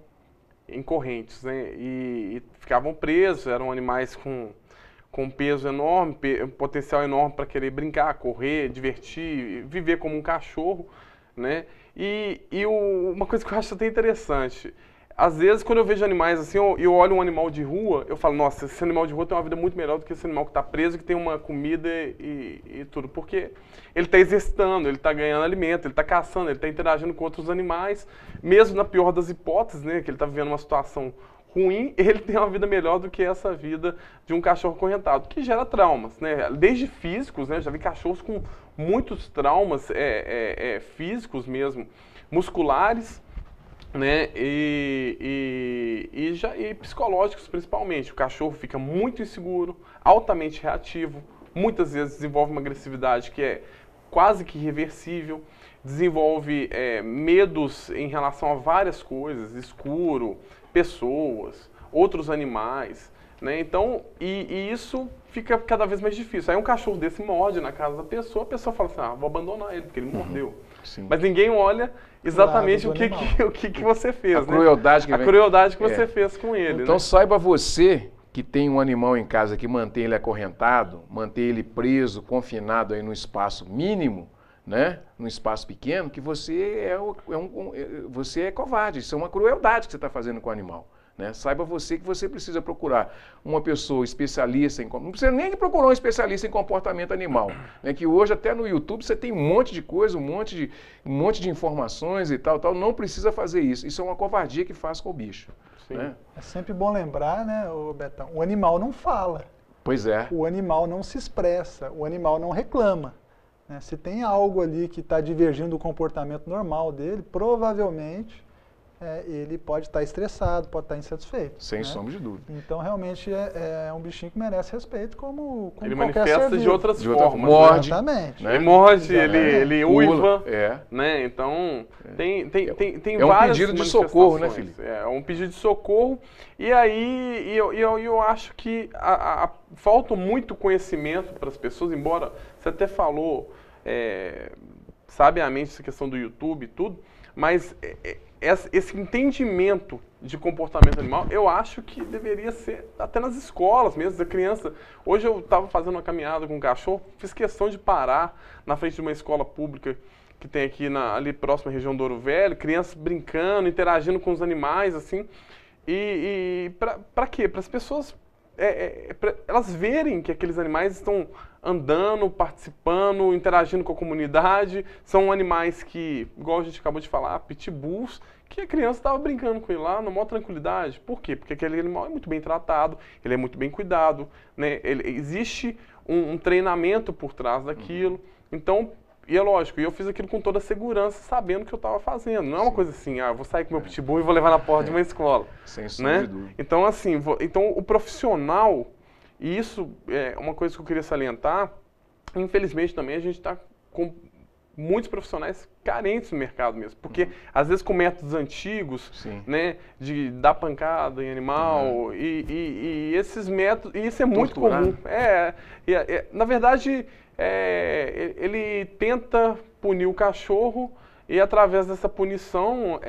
em correntes, né? E ficavam presos, eram animais com peso enorme, potencial enorme para querer brincar, correr, divertir, viver como um cachorro, né? Uma coisa que eu acho até interessante, às vezes quando eu vejo animais assim, eu olho um animal de rua, eu falo, nossa, esse animal de rua tem uma vida muito melhor do que esse animal que está preso, que tem uma comida e tudo, porque ele está exercitando, ele está ganhando alimento, ele está caçando, ele está interagindo com outros animais, mesmo na pior das hipóteses, né, que ele está vivendo uma situação ruim, ele tem uma vida melhor do que essa vida de um cachorro acorrentado, que gera traumas, né? Desde físicos, né? Já vi cachorros com muitos traumas físicos mesmo, musculares, né? E psicológicos principalmente. O cachorro fica muito inseguro, altamente reativo, muitas vezes desenvolve uma agressividade que é quase que irreversível, desenvolve medos em relação a várias coisas, escuro, pessoas, outros animais, né? Então, e isso fica cada vez mais difícil. Aí um cachorro desse morde na casa da pessoa, a pessoa fala assim, vou abandonar ele, porque ele mordeu. Sim. Mas ninguém olha exatamente o que você fez, a crueldade né? A crueldade que você fez com ele. Então, né? Saiba você que tem um animal em casa que mantém ele acorrentado, mantém ele preso, confinado aí num espaço mínimo, né, num espaço pequeno, que você você é covarde. Isso é uma crueldade que você está fazendo com o animal. Né? Saiba você que você precisa procurar uma pessoa especialista em... Não precisa nem procurar um especialista em comportamento animal. Né? Que hoje até no YouTube você tem um monte de coisa, um monte de informações e tal. Não precisa fazer isso. Isso é uma covardia que faz com o bicho. Né? É sempre bom lembrar, né, Betão, o animal não fala. Pois é. O animal não se expressa, o animal não reclama. Né? Se tem algo ali que está divergindo do comportamento normal dele, provavelmente ele pode estar estressado, pode estar insatisfeito. Sem sombra de dúvida. Então, realmente, é um bichinho que merece respeito como ele qualquer manifesta ser de outras formas. Morde. Exatamente. Né? Ele morde, ele uiva. É. Né? Então, tem um várias pedido de socorro, né, Felipe? É um pedido de socorro. E aí, eu acho que falta muito conhecimento para as pessoas, embora você até falou sabiamente essa questão do YouTube e tudo, mas esse entendimento de comportamento animal, eu acho que deveria ser até nas escolas mesmo, da criança. Hoje eu estava fazendo uma caminhada com um cachorro, fiz questão de parar na frente de uma escola pública que tem aqui ali próxima à região do Ouro Velho, crianças brincando, interagindo com os animais, assim. E para quê? Para as pessoas elas verem que aqueles animais estão andando, participando, interagindo com a comunidade. São animais que, igual a gente acabou de falar, pitbulls, que a criança estava brincando com ele lá, na maior tranquilidade. Por quê? Porque aquele animal é muito bem tratado, ele é muito bem cuidado, né? Existe um treinamento por trás daquilo. Então, e é lógico, eu fiz aquilo com toda a segurança, sabendo o que eu estava fazendo. Não é uma coisa assim, eu vou sair com meu pitbull e vou levar na porta de uma escola. Sem sombra de dúvida. Então, assim, então o profissional, e isso é uma coisa que eu queria salientar, infelizmente também a gente está com muitos profissionais carentes no mercado mesmo, porque às vezes com métodos antigos, né, de dar pancada em animal, e esses métodos, e isso é muito comum. Na verdade, ele tenta punir o cachorro e através dessa punição,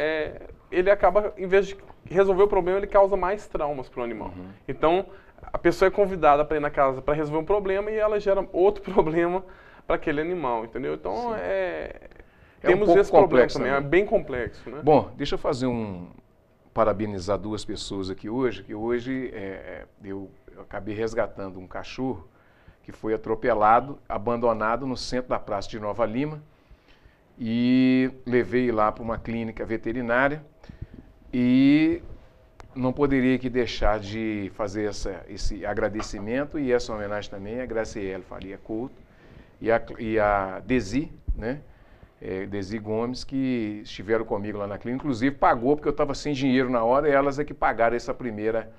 ele acaba, em vez de resolver o problema, ele causa mais traumas para o animal. Então, a pessoa é convidada para ir na casa para resolver um problema e ela gera outro problema para aquele animal, entendeu? Então, temos esse problema também, é bem complexo. Né? Bom, deixa eu parabenizar 2 pessoas aqui hoje, que hoje eu acabei resgatando um cachorro que foi atropelado, abandonado no centro da praça de Nova Lima, e levei lá para uma clínica veterinária e não poderia aqui deixar de fazer esse agradecimento e essa homenagem também a Graciele Faria Couto e a Desi, né? Desi Gomes, que estiveram comigo lá na clínica, inclusive pagou, porque eu estava sem dinheiro na hora, e elas é que pagaram essa primeira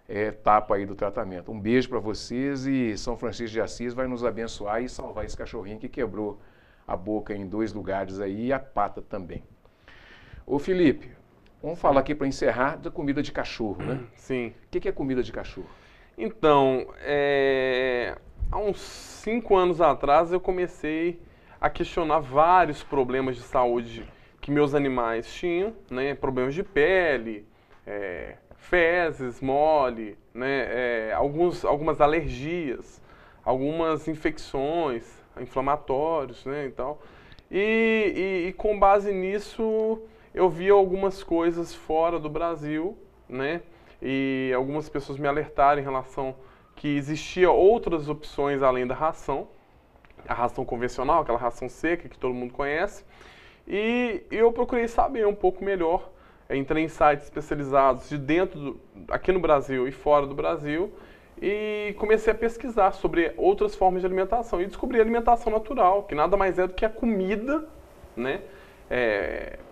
etapa aí do tratamento. Um beijo para vocês e São Francisco de Assis vai nos abençoar e salvar esse cachorrinho que quebrou a boca em 2 lugares aí e a pata também. Ô Felipe, vamos falar aqui para encerrar da comida de cachorro, né? Sim. O que é comida de cachorro? Então, há uns 5 anos atrás eu comecei a questionar vários problemas de saúde que meus animais tinham, né? Problemas de pele, fezes, mole, né? Algumas alergias, algumas infecções, inflamatórios, né? E com base nisso eu vi algumas coisas fora do Brasil, né? E algumas pessoas me alertaram em relação que existia outras opções além da ração, a ração convencional, aquela ração seca que todo mundo conhece, e eu procurei saber um pouco melhor, entrei em sites especializados de dentro, aqui no Brasil e fora do Brasil, e comecei a pesquisar sobre outras formas de alimentação e descobri a alimentação natural, que nada mais é do que a comida, né,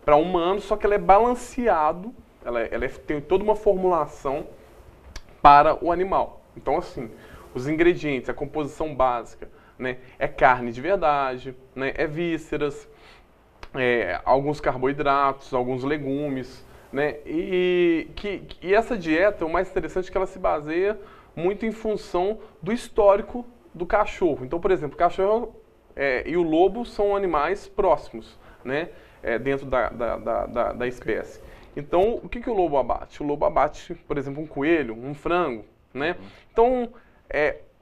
para humano, só que ela é balanceado, ela tem toda uma formulação para o animal. Então, assim, os ingredientes, a composição básica, né, é carne de verdade, né, é vísceras, alguns carboidratos, alguns legumes, né, e essa dieta, o mais interessante é que ela se baseia muito em função do histórico do cachorro. Então, por exemplo, o cachorro e o lobo são animais próximos, né, dentro da espécie. Então, o que o lobo abate? O lobo abate, por exemplo, um coelho, um frango, né? Então,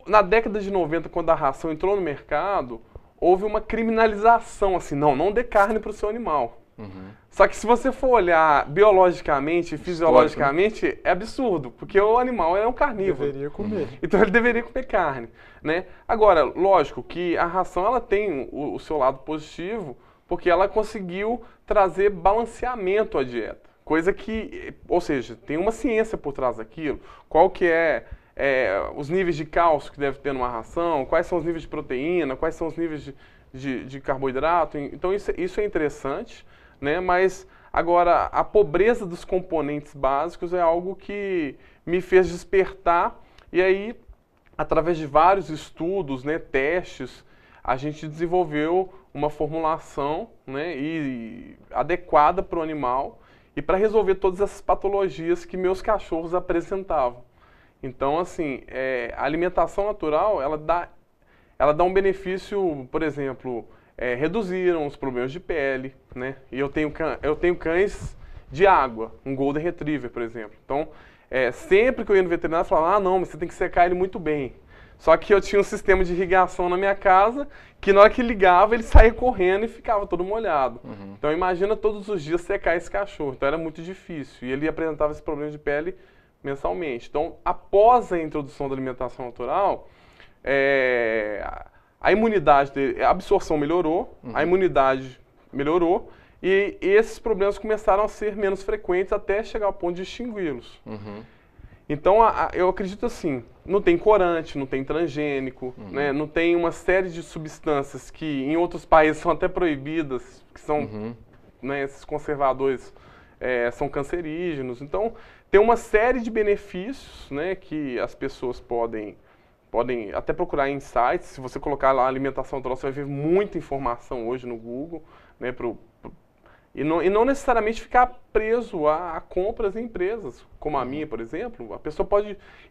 na década de 90, quando a ração entrou no mercado, houve uma criminalização, assim, não dê carne para o seu animal. Uhum. Só que se você for olhar biologicamente e fisiologicamente, é absurdo, porque o animal é um carnívoro. Deveria comer. Então ele deveria comer carne, né? Agora, lógico que a ração ela tem o seu lado positivo, porque ela conseguiu trazer balanceamento à dieta. Coisa que, ou seja, tem uma ciência por trás daquilo. Qual que os níveis de cálcio que deve ter numa ração, quais são os níveis de proteína, quais são os níveis de carboidrato. Então isso é interessante, né? Mas agora a pobreza dos componentes básicos é algo que me fez despertar e aí, através de vários estudos, né, testes, a gente desenvolveu uma formulação, né, adequada para o animal e para resolver todas essas patologias que meus cachorros apresentavam. Então, assim, a alimentação natural, ela dá um benefício, por exemplo, reduziram os problemas de pele, né? E eu tenho cães de água, um Golden Retriever, por exemplo. Então, sempre que eu ia no veterinário, eu falava, não, mas você tem que secar ele muito bem. Só que eu tinha um sistema de irrigação na minha casa, que na hora que ligava, ele saía correndo e ficava todo molhado. Uhum. Então, imagina todos os dias secar esse cachorro. Então, era muito difícil. E ele apresentava esse problema de pele mensalmente. Então, após a introdução da alimentação natural, a imunidade dele, a absorção melhorou, uhum. A imunidade melhorou, e esses problemas começaram a ser menos frequentes até chegar ao ponto de extingui-los. Uhum. Então, eu acredito assim, não tem corante, não tem transgênico, uhum. né, não tem uma série de substâncias que em outros países são até proibidas, que são, uhum. né, esses conservadores são cancerígenos. Então, tem uma série de benefícios, né, que as pessoas podem até procurar em sites. Se você colocar lá alimentação natural, você vai ver muita informação hoje no Google, né, e não necessariamente ficar preso a compras em empresas, como a minha, por exemplo. A pessoa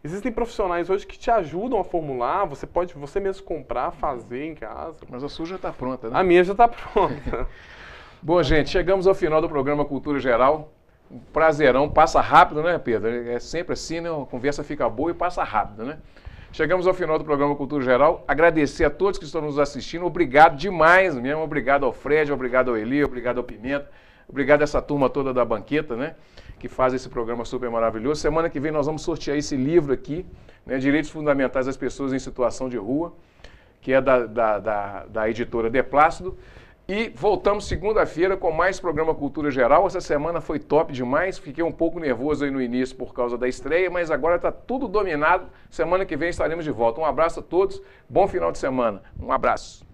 existem profissionais hoje que te ajudam a formular, você pode você mesmo comprar, fazer em casa. Mas a sua já está pronta, né? A minha já está pronta. Bom, gente, chegamos ao final do programa Cultura Geral. Um prazerão, passa rápido, né, Pedro? É sempre assim, né? A conversa fica boa e passa rápido, né? Chegamos ao final do programa Cultura Geral. Agradecer a todos que estão nos assistindo. Obrigado demais mesmo. Obrigado ao Fred, obrigado ao Eli, obrigado ao Pimenta. Obrigado a essa turma toda da banqueta, né? Que faz esse programa super maravilhoso. Semana que vem nós vamos sortear esse livro aqui, né? Direitos Fundamentais das Pessoas em Situação de Rua, que é da editora De Plácido. E voltamos segunda-feira com mais programa Cultura Geral. Essa semana foi top demais. Fiquei um pouco nervoso aí no início por causa da estreia, mas agora está tudo dominado. Semana que vem estaremos de volta. Um abraço a todos. Bom final de semana. Um abraço.